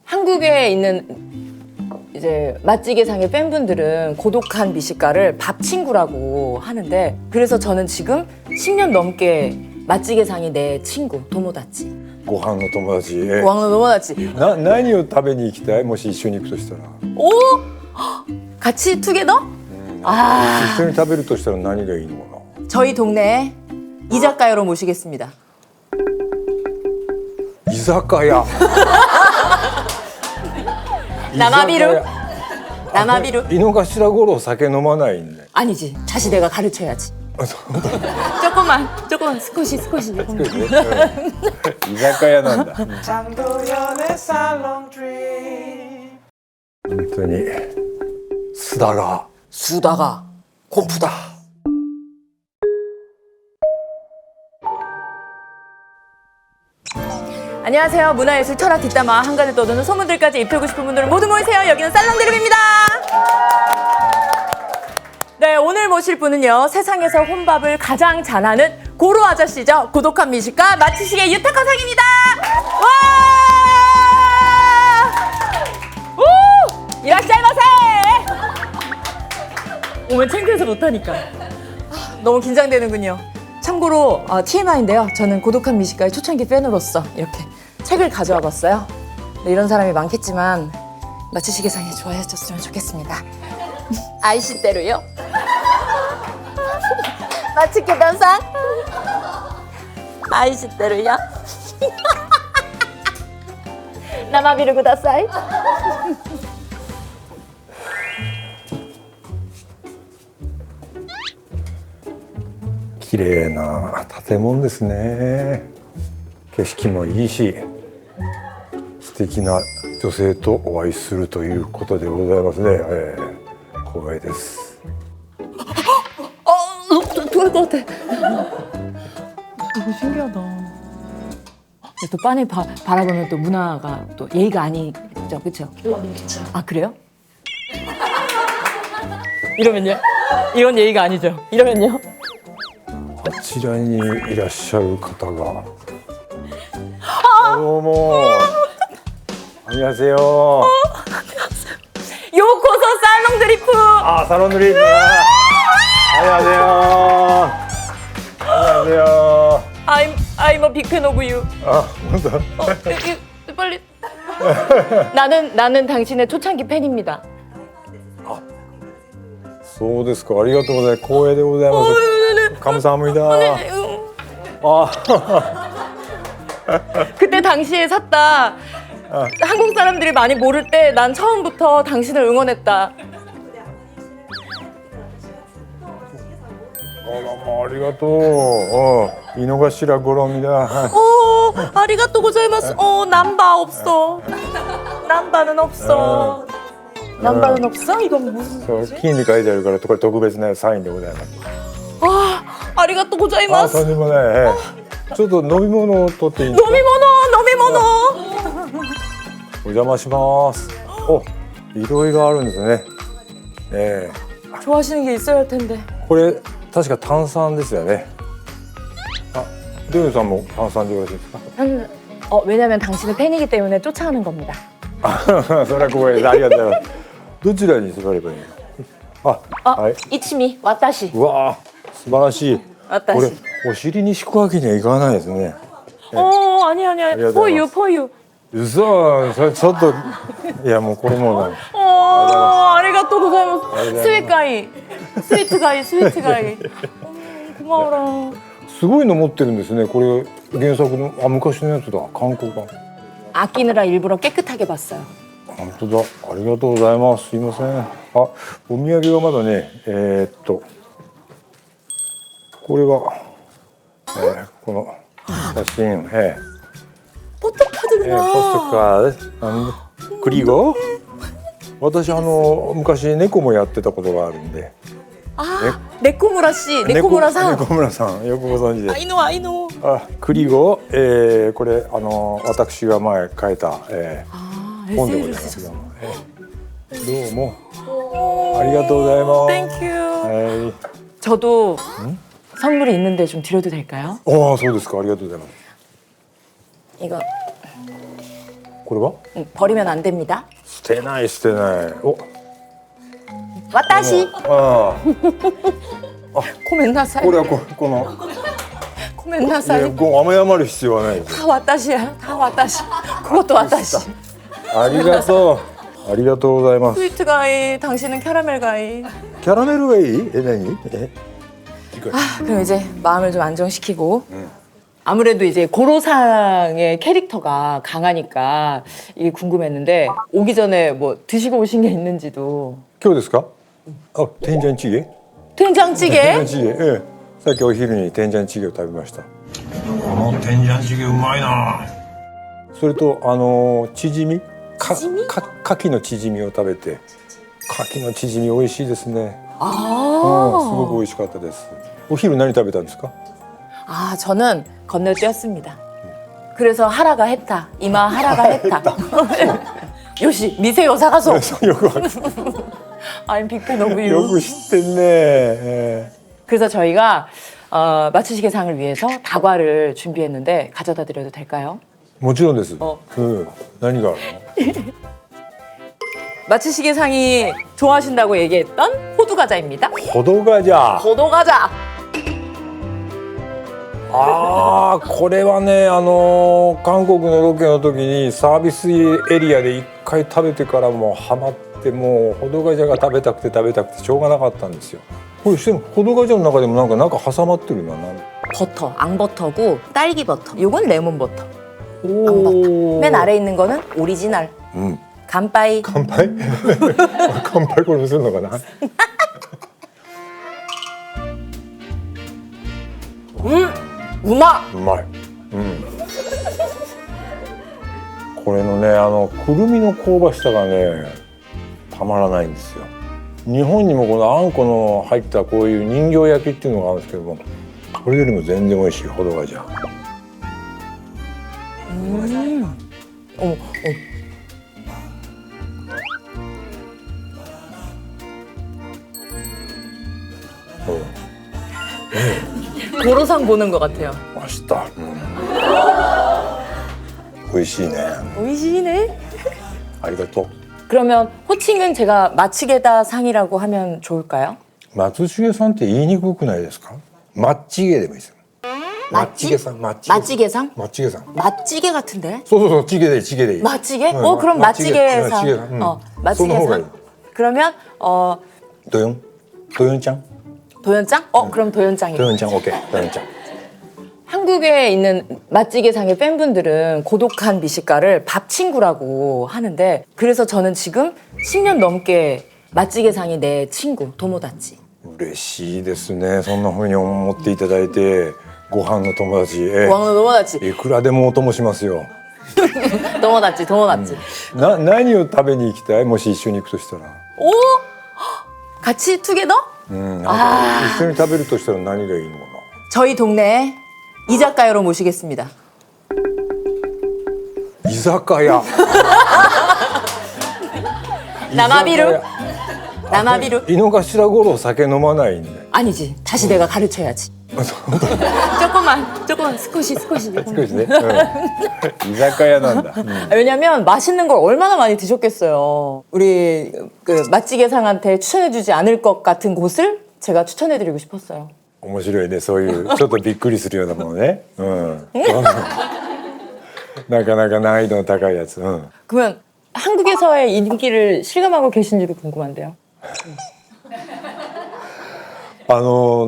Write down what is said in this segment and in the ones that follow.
한국에 있는 이제 맛찌개상의 팬분들은 고독한 미식가를 밥 친구라고 하는데, 그래서 저는 지금 10년 넘게 맛찌개상이 내 친구, 도모다치. ご飯の友達。ご飯の友達。何を食べに行きたい？もし一緒に行くとしたら。 오! 같이 투게더? 아. 一緒に食べるとしたら何がいいのかな。 저희 동네에 이자카야로 모시겠습니다. 居酒屋。 남아비루? 남아비루? 井の頭頃酒飲まないんで。 아니지. 다시 내가 가르쳐야지. あ、そう。 조금만, 스코시. 居酒屋なんだ。本当に쓰다가 수다가 고프다. 안녕하세요. 문화예술 철학 뒷담화 한간에 떠도는 소문들까지 입히고 싶은 분들은 모두 모이세요. 여기는 살롱드립입니다. 네, 오늘 모실 분은요, 세상에서 혼밥을 가장 잘하는 고로 아저씨죠. 고독한 미식가 마치시게 유타카 상입니다. 와! 우! 이라시아이마세! 오면 창피해서 못하니까. 너무 긴장되는군요. 참고로 TMI인데요. 저는 고독한 미식가의 초창기 팬으로서 이렇게 책을 가져와 봤어요. 네, 이런 사람이 많겠지만 마치시게상이 좋아해줬으면 좋겠습니다. 아이시대로요. 마치게상상 아이시대로요. 나마비루 구다사이. 綺麗な建物ですね。景色もいいし、素敵な女性とお会いするということでございますね。光栄です。 좋을 것 같아. 너무 신기하다. 또 빤히 바라보면 또 문화가 또 예의가 아니죠, 그렇죠? 아 그래요? 이러면요? 이건 예의가 아니죠. 이러면요? あちらにいらっしゃる方が。どうも。안녕하세요. 요코소 살롱 드리프. 아, 살롱 드리프. 안녕하세요. 안녕하세요. I'm a big fan of you. 아, 뭔가. 빨리. 나는 당신의 초창기 팬입니다. そうですか。ありがとうございます。光栄でございます。 감사합니다. 아. 그때 당시에 샀다. 한국 사람들이 많이 모를 때 난 처음부터 당신을 응원했다. ありがとう。井の頭頃입니다. 아리가또 고자이마스. 남바 없어. 남바는 없어. 남바는 없어? 이건 무슨? 金に書いてあるからこれ特別なサインでございます。 아리가또 あ、 고자이마스. とんでもない。ちょっと飲み物を取っていいですか。 노미모노. お邪魔します。お、いろいろあるんですね。좋아하시는 게 있어야 할 텐데. これ確か炭酸ですよね。あ、デュンさんも炭酸でよろしいですか。 왜냐면 당신은 팬이기 때문에 쫓아오는 겁니다. それは光栄です。ありがとうございます。どちらに座ればいいの。はい。 이치미, 와타시. うわー、素晴らしい。これ 와타시. お尻に敷くわけにはいかないですね。 아니. 알려드려. 포유. 嘘、それちょっといやもうこれもうなんか 아리가또 고자이마스. 스위트가이. 고마워라. すごいの持ってるんですね。これ原作の昔のやつだ。韓国版。 아끼느라 일부러 깨끗하게 봤어요. 本当だ。ありがとうございます。すいません。あ、お土産がまだね。これが、この写真。포토카드구나. ポストカード。クリゴ。私昔猫もやってたことがあるんで。 네코무라 씨, 네코무라 상. 猫村さんよくご存知で。 아이노. あ、クリゴ、これ私が前書いた、本でございますけども、どうもありがとうございます。 Thank you. はい。 저도 선물이 있는데 좀 드려도 될까요? ああ、そうですか。ありがとうございます。 이거 これは 버리면 안 됩니다. 捨てない捨てないお 와타시 あ 고멘나사이 あこれはこのいや 고멘나사이 こう謝る必要はないです 다 와타시야. 다 와타시. 그것도 와타시. ありがとうありがとうございます 스위트 가이, 당신은 캐러멜 가이. キャラメルがいいえ何え 그럼 이제 마음을 좀 안정시키고 아무래도 이제 고로상의 캐릭터가 강하니까 이게 궁금했는데 오기 전에 뭐 드시고 오신 게 있는지도 今日ですかあ天ジャンチゲ 된장찌개? 天ジャンチゲええさっきお昼に天ジャンチゲを食べましたこの天ジャンチゲうまいなそれとチヂミか牡蠣のチヂミを食べて牡蠣のチヂミ美味しいですねす 아, ごく美味しかったですお昼何食べたんですか 아 저는 건너뛰었습니다. 그래서 하라가 했다. 이마 하라가 했다. 요시 미세요 사가서. よくわかる I'm 빅팬 오브 よ 유. く知ってんねえ 그래서 저희가 마츠시계상을 위해서 다과를 준비했는데 가져다 드려도 될까요? えもちろんですお何がある 마츠시계상이 좋아하신다고 얘기했던 호두 과자입니다. のほどがじゃ 호두 과자. あーこれはね韓国のロケの時にサービスエリアで一回食べてからもうハマってもうほどがじゃが食べたくてしょうがなかったんですよこれしてもほどがじゃの中でもなんか挟まってるな 버터, 앙버터고 딸기 버터. 요건 레몬 버터. 앙버터. お 맨 아래 있는 거는 오리지널. うん 간빠이. 乾杯乾杯これもするのかな 우마. うまい、これのねくるみの香ばしさがねたまらないんですよ日本にもこのあんこの入ったこういう人形焼きっていうのがあるんですけどもこれよりも全然美味しいほどがじゃ 어머, 고로상 보는 것 같아요. ました、美味しいね 오이시네. ありがとう 그러면 호칭은 제가 마츠게다 상이라고 하면 좋을까요? 松重さんって言いにくくないですかマッチゲでもいいですよ 맛찌개? さんマッ 맛찌개상? マッチゲさん 맛찌개 같은데? そうチゲでいいチゲでいい 맛찌개? 응, 그럼 맛찌개. 맛찌개상. 맛찌개, 응. 맛찌개상. 그러면 도연? 도연짱? 도연짱? 그럼 도연짱이. 도연짱 오케이 도연짱 한국에 있는 맛찌개상의 팬분들은 고독한 미식가를 밥 친구라고 하는데 그래서 저는 지금 10년 넘게 맛찌개상이 내 친구 도모다치. 嬉しいですねそんな風に思っていただいてご飯の友達왕노 도모다치. いくらでもお供しますよ 도모다치.何を食べに行きたいもし一緒に行くとしたら 오? 같이 투게더? なんか一緒に食べるとしたら何がいいのか 저희 동네에 이자카야로 모시겠습니다. な居酒屋 남아비루? 남아비루? 井の頭頃酒飲まないんで 아니지. 다시 내가 가르쳐야지. 조금만 스쿠시. 少しね、居酒屋なんだ、 왜냐면 맛있는 걸 얼마나 많이 드셨겠어요. 우리 그 맛찌개상한테 추천해주지 않을 것 같은 곳을 제가 추천해드리고 싶었어요. 面白いねそういうちょっとびっくりするようなものね、なかなか難易度の高いやつ、 그러면 한국에서의 인기를 실감하고 계신지도 궁금한데요.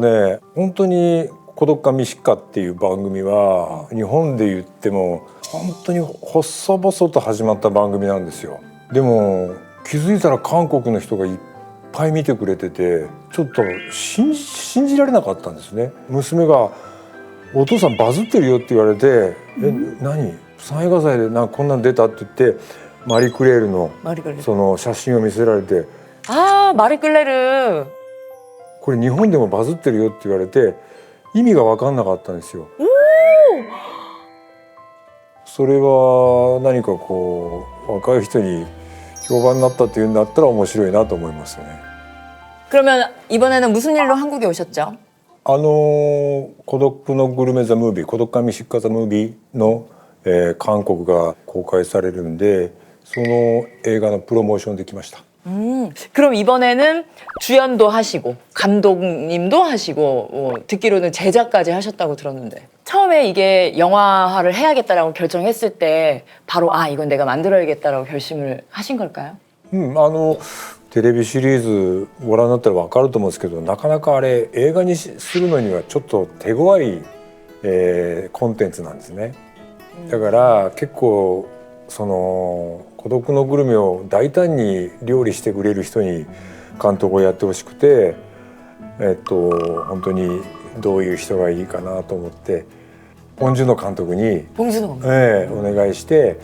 ね本当に「孤独感ミシカ」っていう番組は日本で言っても本当に細々と始まった番組なんですよ。でも気づいたら韓国の人がいっぱい見てくれててちょっと信じられなかったんですね。娘が「お父さんバズってるよ」って言われて「何三映画祭でこんなん出た」って言ってマリクレールの 마리글레르. その写真を見せられて 아 마리글레르. これ日本でもバズってるよって言われて意味が分かんなかったんですよ。それは何かこう若い人に評判になったっていうんだったら面白いなと思いますね。 그러면 이번에는 무슨 일로 한국에 오셨죠? 孤独のグルメザムービー孤独感ミシッカザムービーの韓国が公開されるんでその映画のプロモーションできました。 그럼 이번에는 주연도 하시고 감독님도 하시고 듣기로는 제작까지 하셨다고 들었는데 처음에 이게 영화화를 해야겠다라고 결정했을 때 바로 아 이건 내가 만들어야겠다라고 결심을 하신 걸까요? テレビシリーズご覧になったら分かると思うんですけどなかなかあれ映画にするのにはちょっと手強い、コンテンツなんですね。だから結構その孤独のグルメを大胆に料理してくれる人に監督をやってほしくて、本当にどういう人がいいかなと思ってポン・ジュノ監督に、お願いして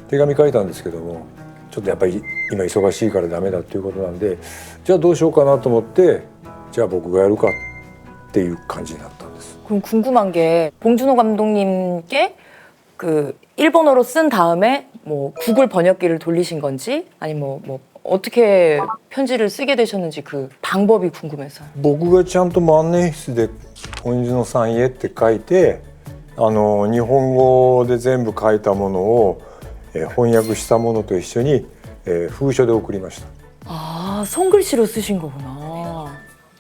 手紙書いたんですけどもちょっとやっぱり今忙しいからダメだっていうことなんでじゃあどうしようかなと思ってじゃあ僕がやるかっていう感じになったんです。 그럼 궁금한 게 봉준호 감독님께 그 일본어로 쓴 다음에 뭐 구글 번역기를 돌리신 건지 아니면 뭐 어떻게 편지를 쓰게 되셨는지 그 방법이 궁금해서요. 僕がちゃんと万年筆で「ポン・ジュノさんへ」って書いて日本語で全部書いたものを、翻訳したものと一緒に、封書で送りました。 아 손글씨로 쓰신 거구나.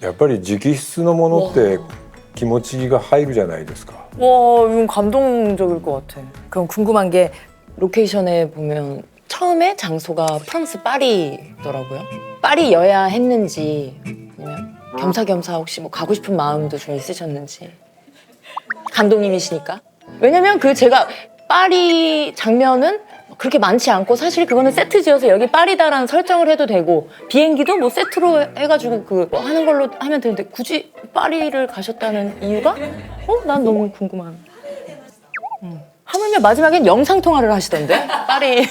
やっぱり直筆のものって気持ちが入るじゃないですか。 와 이건 감동적일 것 같아. 그럼 궁금한 게 로케이션에 보면 처음에 장소가 프랑스 파리더라고요. 파리여야 했는지 아니면 겸사겸사 혹시 뭐 가고 싶은 마음도 좀 있으셨는지. 감독님이시니까. 왜냐면 그 제가 파리 장면은 그렇게 많지 않고 사실 그거는 세트 지어서 여기 파리다라는 설정을 해도 되고 비행기도 뭐 세트로 해가지고 그 하는 걸로 하면 되는데 굳이 파리를 가셨다는 이유가? 난 너무 궁금한. 하물며 마지막엔 영상 통화를 하시던데 파리.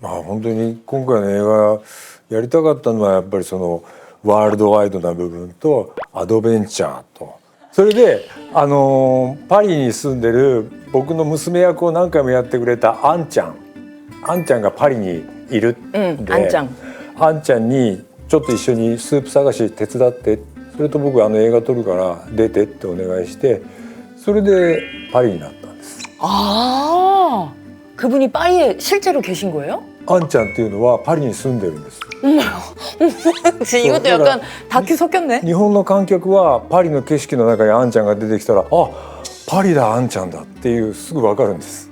本当に今回の映画やりたかったのはやっぱりそのワールドワイドな部分とアドベンチャーとそれでパリに住んでる僕の娘役を何回もやってくれたアンちゃんがパリにいるんで、アンちゃんにちょっと一緒にスープ探し手伝ってそれと僕映画撮るから出てってお願いしてそれでパリになったんです。 아 그분이 파리에 실제로 계신 거예요? アンちゃんっていうのはパリに住んでるんです。 이것도 약간 다큐 섞였네. 日本の観客はパリの景色の中にアンちゃんが出てきたらあパリだアンちゃんだっていうすぐ分かるんです。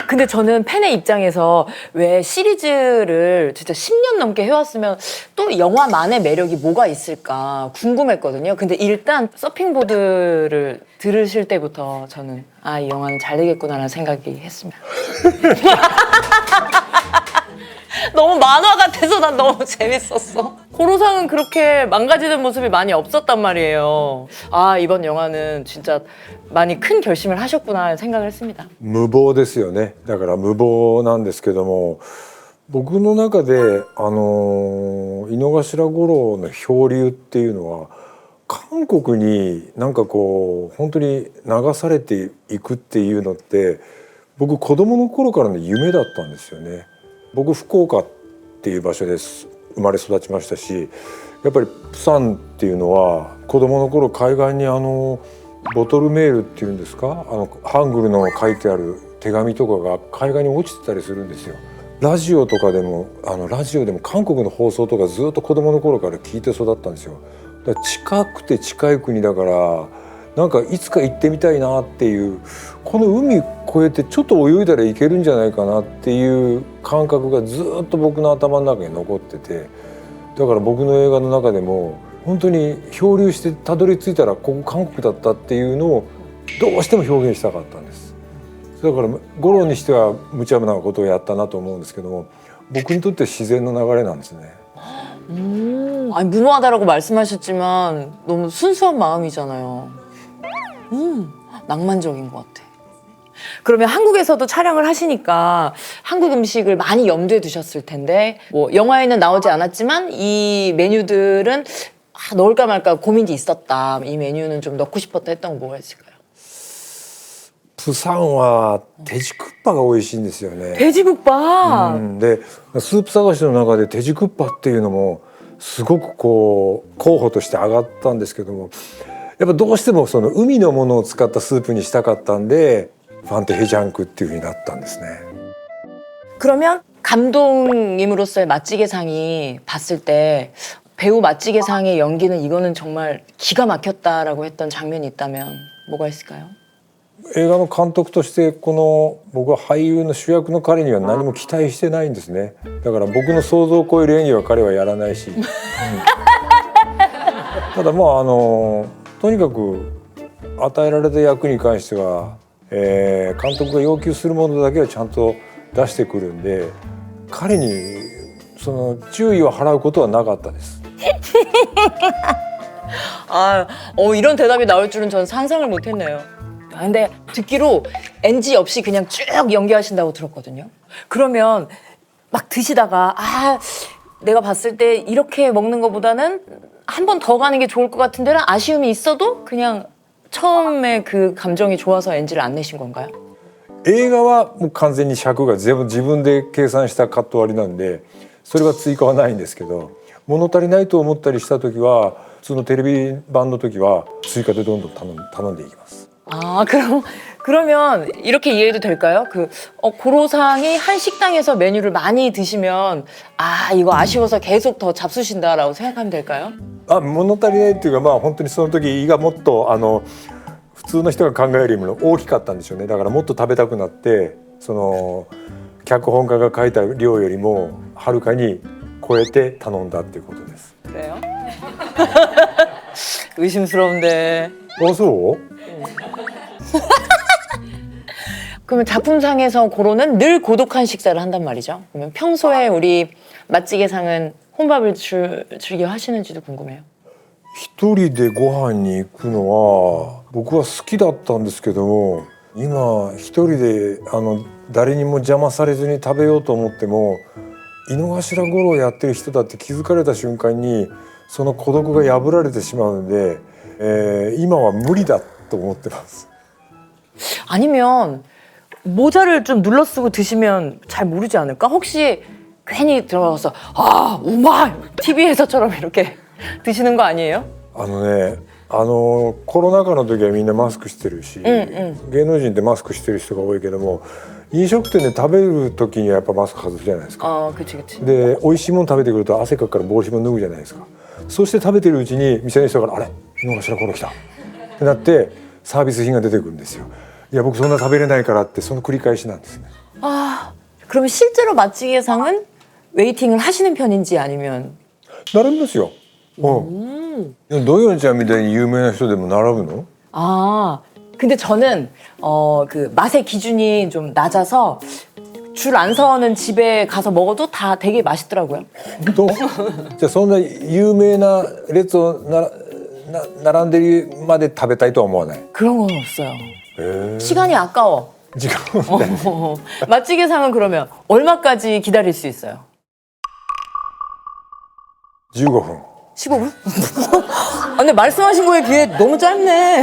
근데 저는 팬의 입장에서 왜 시리즈를 진짜 10년 넘게 해왔으면 또 영화만의 매력이 뭐가 있을까 궁금했거든요. 근데 일단 서핑보드를 들으실 때부터 저는 아, 이 영화는 잘 되겠구나라는 생각이 했습니다. 너무 만화 같아서 난 너무 재밌었어. 고로상은 그렇게 망가지는 모습이 많이 없었단 말이에요. 아 이번 영화는 진짜 많이 큰 결심을 하셨구나 생각을 했습니다. 無謀ですよね。だから無謀なんですけども僕の中で井の頭五郎の漂流っていうのは韓国になんかこう本当に流されていくっていうのって僕子供の頃からの夢だったんですよね。僕福岡っていう場所で生まれ育ちましたしやっぱりプサンっていうのは子供の頃海岸にボトルメールっていうんですかハングルの書いてある手紙とかが海岸に落ちてたりするんですよ。ラジオとかでもラジオでも韓国の放送とかずっと子供の頃から聞いて育ったんですよ。だから近くて近い国だからなんかいつか行ってみたいなっていうこの海越えてちょっと泳いだらいけるんじゃないかなっていう感覚がずっと僕の頭の中に残っててだから僕の映画の中でも本当に漂流してたどり着いたらここ韓国だったっていうのをどうしても表現したかったんです。だから五郎にしては無茶なことをやったなと思うんですけども僕にとって自然の流れなんですね。 아니 무모하다라고 말씀하셨지만 너무 순수한 마음이잖아요. 낭만적인 것 같아. 그러면 한국에서도 촬영을 하시니까 한국 음식을 많이 염두에 두셨을 텐데 뭐 영화에는 나오지 않았지만 이 메뉴들은 넣을까 말까 고민이 있었다. 이 메뉴는 좀 넣고 싶었다 했던 거 뭐가 있을까요? プサンは手地クッパが美味しいんですよね。 돼지국밥. でスープ探しの中で手地クッパっていうのもすごくこう候補として上がったんですけどもやっぱどうしてもその海のものを使ったスープにしたかったんでファンテヘジャンクっていう風になったんですね。 그러면 감독님으로서의 맛지개상이 봤을 때 배우 맛지개상의 연기는 이거는 정말 기가 막혔다라고 했던 장면이 있다면 뭐가 있을까요? 映画の監督としてこの僕は俳優の主役の彼には何も期待してないんですね。だから僕の想像を超える演技は彼はやらないし、ただまあとにかく与えられた役に関しては、監督が要求するものだけはちゃんと出してくるんで彼にその注意を払うことはなかったです。 이런 대답이 나올 줄은 저는 상상을 못했네요. 근데 듣기로 NG 없이 그냥 쭉 연기하신다고 들었거든요. 그러면 막 드시다가 내가 봤을 때 이렇게 먹는 것보다는 한 번 더 가는 게 좋을 것 같은데는 아쉬움이 있어도 그냥 처음에 그 감정이 좋아서 NG를 안 내신 건가요? 映画はもう完全に尺が全部自分で計算したカット割りなんでそれは追加はないんですけど、物足りないと思ったりした時は普通のテレビ版の時は追加でどんどん頼んでいきます。 그러면 이렇게 이해해도 될까요? 고로상이 한 식당에서 메뉴를 많이 드시면 이거 아쉬워서 계속 더 잡수신다라고 생각하면 될까요? 物足りないっていうかまあ本当にその時胃がもっと普通の人が考えるよりも大きかったんでしょうね。だからもっと食べたくなってその脚本家が書いた量よりもはるかに超えて頼んだっていうことです。 그래요? 의심스러운데.そう? 그러면 작품상에서 고로는 늘 고독한 식사를 한단 말이죠. 그러면 평소에 우리 맛지개상은 혼밥을 즐겨 하시는지도 궁금해요. 一人でご飯に行くのは僕は好きだったんですけども、今一人で誰にも邪魔されずに食べようと思っても井の頭五郎をやってる人だって気づかれた瞬間にその孤独が破られてしまうので、今は無理だと思ってます。 아니면 모자를 좀 눌러쓰고 드시면 잘 모르지 않을까? 혹시 괜히 들어가서 우마 TV에서처럼 이렇게 드시는 거 아니에요? コロナ禍の時はみんなマスクしてるし、芸能人ってマスクしてる人が多いけども飲食店で食べる時にはやっぱマスク外すじゃないですか。그치. で美味しいもの食べてくると汗かくから帽子も脱ぐじゃないですか。そうして食べてるうちに店の人から「あれ井の頭この来た」ってなってサービス品が出てくるんですよ。いや僕そんな食べれないからってその繰り返しなんですね。 그러면 실제로 맛지개상은 웨이팅을 하시는 편인지 아니면 並びますよ。土曜ちゃんみたいに有名な人でも並ぶの? 근데 저는 그 맛의 기준이 좀 낮아서 줄 안 서는 집에 가서 먹어도 다 되게 맛있더라고요. 本当? じゃあそんな有名な列を並んでるまで食べたいとは思わない? 그런 건 없어요. 시간이 아까워. 時間もったいない. 맛지개상은 그러면 얼마까지 기다릴 수 있어요? 15분. 15분? 근데 말씀하신 거에 비해 너무 짧네.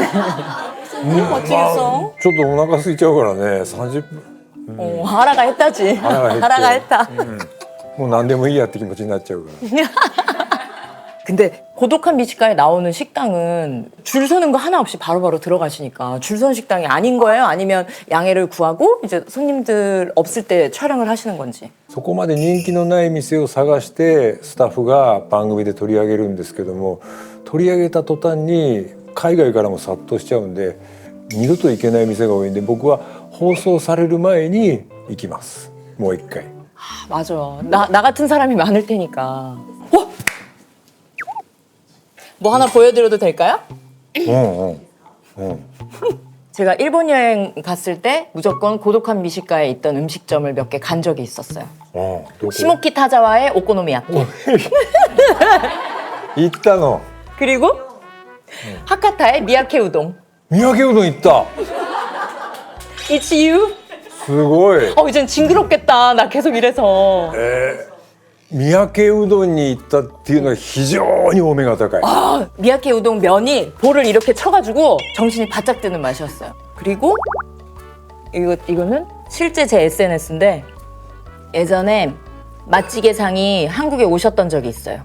맛지겠어. ちょっとお腹空いちゃうからね30分. 하라가 했다지. 하라가 했다. もう何でもいいやって気持ちになっちゃうから. 근데 고독한 미식가에 나오는 식당은 줄 서는 거 하나 없이 바로바로 들어가시니까 줄 서는 식당이 아닌 거예요? 아니면 양해를 구하고 이제 손님들 없을 때 촬영을 하시는 건지? そこまで人気のない店を探してスタッフが番組で取り上げるんですけども、取り上げた途端に海外からも殺到しちゃうんで二度と行けない店が多いんで僕は放送される前に行きます。もう一回. 맞아. 나 같은 사람이 많을 테니까. 뭐 하나 보여드려도 될까요? 제가 일본 여행 갔을 때 무조건 고독한 미식가에 있던 음식점을 몇 개 간 적이 있었어요. 시모키 타자와의 오코노미야끼. 있다の. 그리고 하카타의 미야케 우동. 미야케 우동 있다. It's you. すごい. 이젠 징그럽겠다. 나 계속 이래서. 三宅うどんに行ったっていうのは非常にお目が高い. 미야케 우동 면이 볼을 이렇게 쳐가지고 정신이 바짝 드는 맛이었어요. 그리고 이거는 실제 제 SNS인데 예전에 맛지개상이 한국에 오셨던 적이 있어요.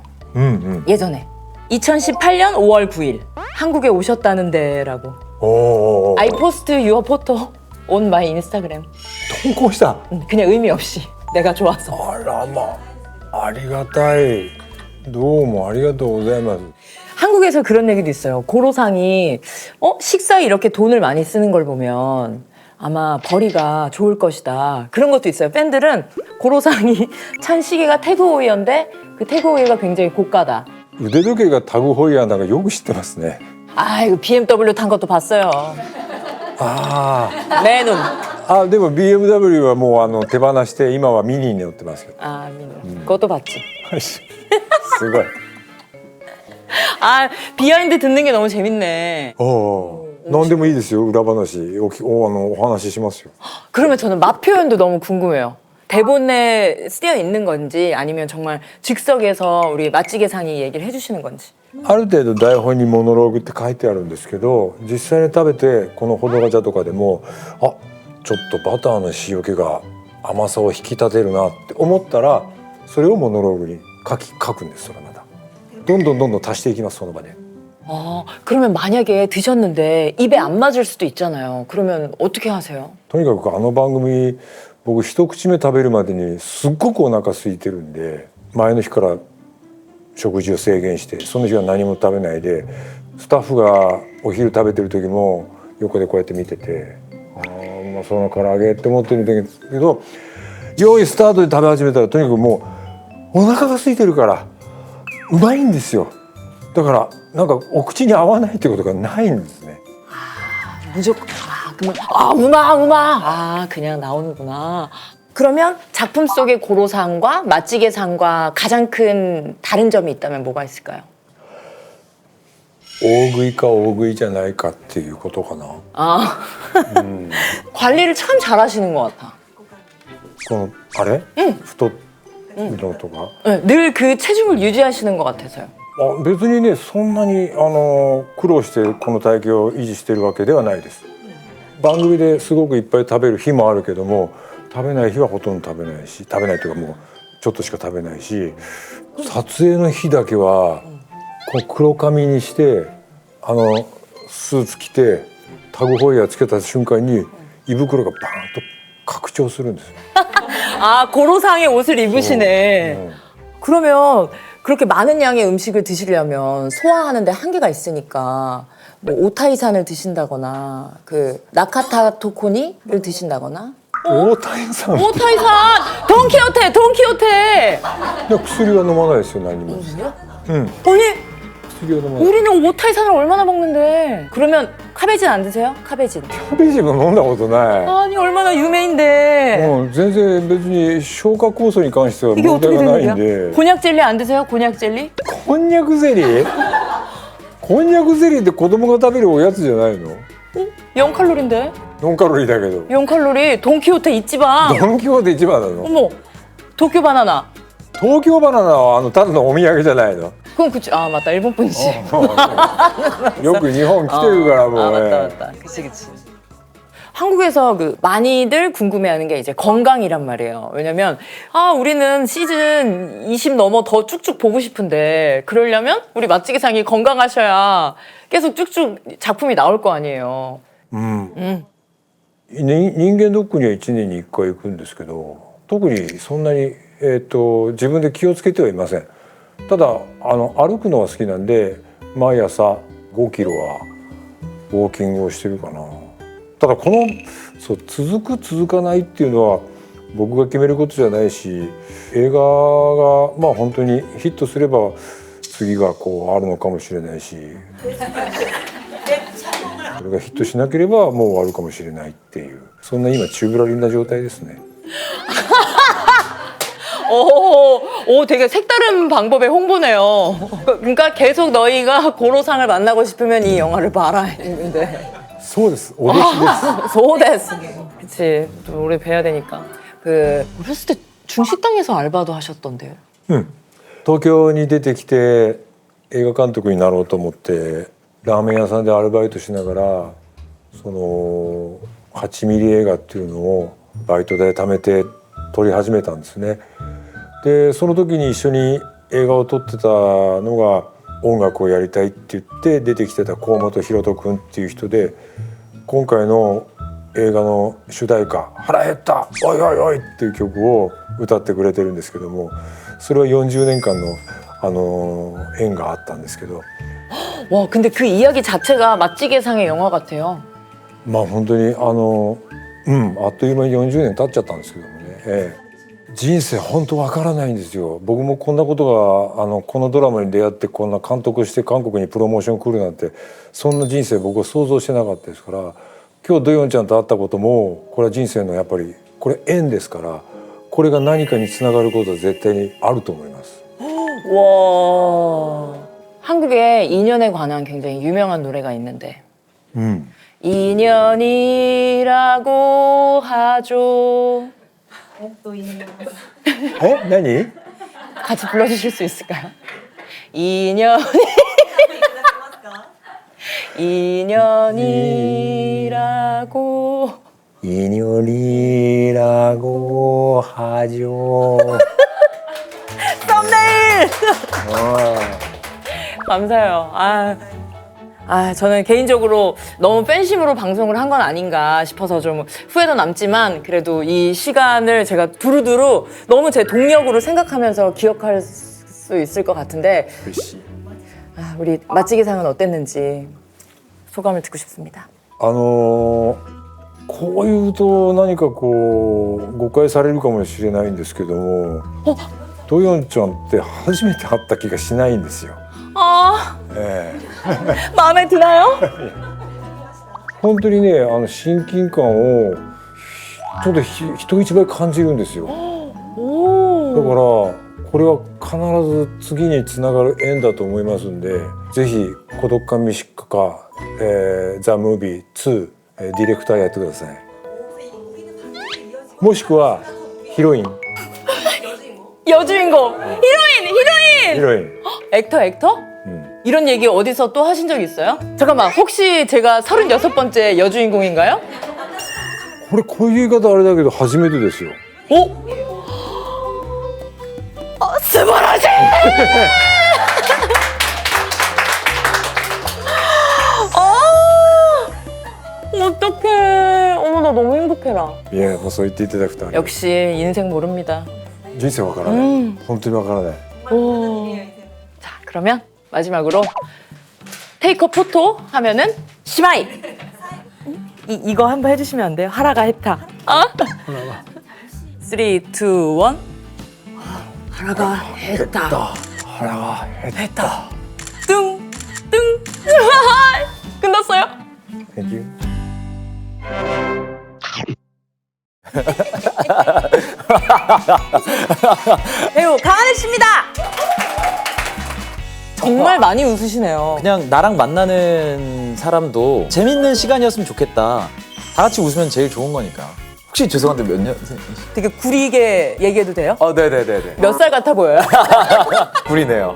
예전에 2018년 5월 9일 한국에 오셨다는데라고. 오. I post your photo on my Instagram. 投稿した。 그냥 의미 없이 내가 좋아서. あらまあ、ありがたい。どうもありがとうございます。 한국에서 그런 얘기도 있어요. 고로상이 식사에 이렇게 돈을 많이 쓰는 걸 보면 아마 벌이가 좋을 것이다. 그런 것도 있어요. 팬들은 고로상이 찬 시계가 태그호이어인데 그 태그호이어가 굉장히 고가다. 腕時計がタグホイヤーなんかよく知ってますね。 아, 이거 BMW 탄 것도 봤어요. あ 내 눈. あ、でも BMW はもう手放して今はミニに乗ってますよ。 아, 그것도 봤지. すごい。 아, 비하인드 듣는 게 너무 재밌네. おお、何でもいいですよ。裏話お話ししますよ。 그러면 저는 맛 표현도 너무 궁금해요. 대본에 쓰여 있는 건지 아니면 정말 즉석에서 우리 맛지게상이 얘기를 해주시는 건지. ある程度台本にモノローグって書いてあるんですけど、実際に食べてこのほどが茶とかでも、あ、ちょっとバターの塩気が甘さを引き立てるなって思ったら、それをモノローグに書くんです。それまたどんどん足していきます。その場で。 그러면 만약에 드셨는데 입에 안 맞을 수도 있잖아요. 그러면 어떻게 하세요? とにかく番組僕一口目食べるまでにすっごくお腹空いてるんで、前の日から食事を制限してその日は何も食べないで、スタッフがお昼食べてる時も横でこうやって見てて、まあその唐揚げって思ってるんだけど、用意スタートで食べ始めたらとにかくもうお腹が空いてるからうまいんですよ。だからなんかお口に合わないってことがないんですね。 무조건 우마 그냥 나오는구나. 그러면 작품 속의 고로상과 맛지게상과 가장 큰 다른 점이 있다면 뭐가 있을까요? 大食いか大食いじゃないかっていうことかな。 관리를 참 잘하시는 것 같아. このあれ？太るのとか。 늘 그 체중을 유지하시는 것 같아서요. あ、別にねそんなに苦労してこの体型を維持してるわけではないです。番組ですごくいっぱい食べる日もあるけども、食べない日はほとんど食べないし、食べないというかもうちょっとしか食べないし、撮影の日だけはこう黒髪にしてスーツ着てタグホイヤーつけた瞬間に胃袋がバーンと拡張するんですよ。 아, 고로상의 옷을 입으시네. 그러면 그렇게 많은 양의 음식을 드시려면 소화하는데 한계가 있으니까 뭐 오타이산을 드신다거나 그 나카타 토코니를 드신다거나. 大谷さん 오타이산! 돈키호테! 薬は飲まないですよ。何も。 아니, 薬は飲まない。 우리는 오타이산을 얼마나 먹는데. 그러면 카베진 안 드세요? 카베진. キャベジも飲んだことない。 아니, 얼마나 유명인데. もう全然別に消化酵素に関しては 이게 問 어떻게 題がない 되는 ん 거야? で。 곤약 젤리 안 드세요? 곤약 젤리? こんにゃくゼリー？こんにゃくゼリーって子供が食べるおやつじゃないの？ 0칼로리인데? 4カロリーだけど。 0칼로리. 돈키호테 이치방. ドンキホーテ一番なの？ 어머, 도쿄 바나나. 東京バナナはただのお土産じゃないの？ 그건 그치. 아, 맞다. 일본 분이지. よく日本来てるからも 아, う 맞다, ね。 맞다. 그치. 한국에서 그 많이들 궁금해하는 게 이제 건강이란 말이에요. 왜냐면 우리는 시즌 20 넘어 더 쭉쭉 보고 싶은데 그러려면 우리 맛지기상이 건강하셔야 계속 쭉쭉 작품이 나올 거 아니에요. 人間ドックには1年に1回行くんですけど、特にそんなに自分で気をつけてはいません。ただ歩くのは好きなんで毎朝5キロはウォーキングをしてるかな。ただ続く続かないっていうのは僕が決めることじゃないし、映画がまあ本当にヒットすれば次がこうあるのかもしれないし、それがヒットしなければもう終わるかもしれないっていう、そんな今宙ぶらりんな状態ですね。 오, 되게 색다른 방법의 홍보네요. 그러니까 계속 너희가 고로상을 만나고 싶으면 이 영화를 봐라 했는데. そうです。お弟子です。 소데스. 그치. 또 오래 뵈야 되니까. 그 어렸을 때 중식당에서 알바도 하셨던데요. 東京に出てきて映画監督になろうと思ってラーメン屋さんでアルバイトしながらその8ミリ映画っていうのをバイトで貯めて撮り始めたんですね。でその時に一緒に映画を撮ってたのが音楽をやりたいって言って出てきてた河本大翔くんっていう人で、今回の映画の主題歌「腹減ったおいおいおい」っていう曲を歌ってくれてるんですけども、それは40年間の縁があったんですけど、 와, 근데 그 이야기 자체가 맛지게상의 영화 같아요. まあ本当にあっという間に40年経っちゃったんですけどもね、人生本当わからないんですよ。僕もこんなことがこのドラマに出会ってこんな監督して韓国にプロモーション来るなんて、そんな人生僕は想像してなかったですから、今日ドヨンちゃんと会ったこともこれは人生のやっぱりこれ縁ですから、これが何かにつながることは絶対にあると思います。 와, 한국에 인연에 관한 굉장히 유명한 노래가 있는데 인연이라고 하죠.何? 같이 불러주실 수 있을까요? 인연이 인연이라고 인연이라고 하죠. 썸네일! 감사해요. 저는 개인적으로 너무 팬심으로 방송을 한 건 아닌가 싶어서 좀 후회도 남지만, 그래도 이 시간을 제가 두루두루 너무 제 동력으로 생각하면서 기억할 수 있을 것 같은데, 우리 맛지기상은 어땠는지 소감을 듣고 싶습니다. こういうと何かこう誤解されるかもしれないんですけども、ドヨンちゃんって初めて会った気がしないんですよ。 마음에 드나요? 本当にね、親近感をちょっと人一倍感じるんですよ。だからこれは必ず次につながる縁だと思いますんで、ぜひ孤独感ミシックか、ザ・ムービー2、ディレクターやってください。もしくはヒロイン。 여주인공! 히로인! 히로인! 액터? 이런 얘기 어디서 또 하신 적 있어요? 잠깐만, 혹시 제가 36번째 여주인공인가요? これこういう言い方あれだけど初めてですよ。 오! 스바라시! 어떡해. 어머, 나 너무 행복해라. いや、もうそう言っていただくと 역시 인생 모릅니다. 人生わからない。本当にわからない。 자, 그러면 마지막으로 테이크 포토 하면은 시마이. 이거 한번 해주시면 안 돼요? 하라가 했다. 3, 2, 1. 하라가 했다. 하라가 했다. 뚱, 뚱. 끝났어요? Thank you. 배우 강하늘 씨입니다. 정말 많이 웃으시네요. 그냥 나랑 만나는 사람도 재밌는 시간이었으면 좋겠다. 다 같이 웃으면 제일 좋은 거니까. 혹시 죄송한데 몇 년생? 되게 구리게 얘기해도 돼요? 네네네네. 몇 살 같아 보여요? 구리네요.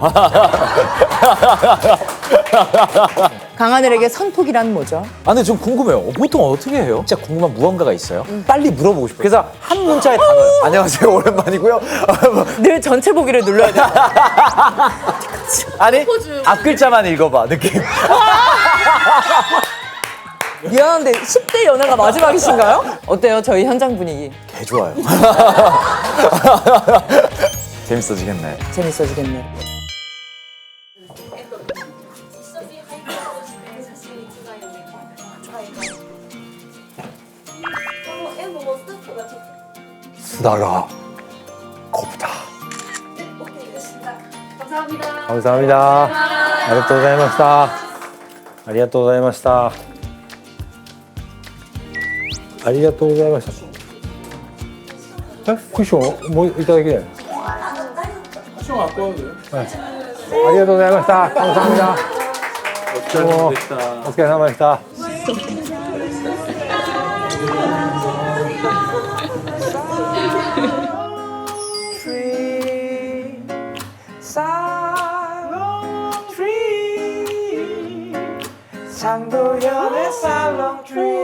강하늘에게 선폭이란 뭐죠? 근데 좀 궁금해요. 보통 어떻게 해요? 진짜 궁금한 무언가가 있어요? 빨리 물어보고 싶어요. 그래서 한 문자에 단어요. 안녕하세요, 오랜만이고요. 늘 전체 보기를 눌러야 돼요. 아니, 앞 글자만 읽어봐, 느낌. 미안한데 10대 연애가 마지막이신가요? 어때요, 저희 현장 분위기? 개 좋아요. 재밌어지겠네. 재밌어지겠네요. 수다가 곱다. 감사합니다. 감사합니다. 아리가또 고자이마시타. 아리가또 고자이마시타. 아리가또 고자이마시타. 쿠션 뭐いただけ? 쿠션 갖고 와도 돼요? 네. 아리가또 고자이마시타. 감사합니다. 오疲れ様でした. 장도연의 살롱 트리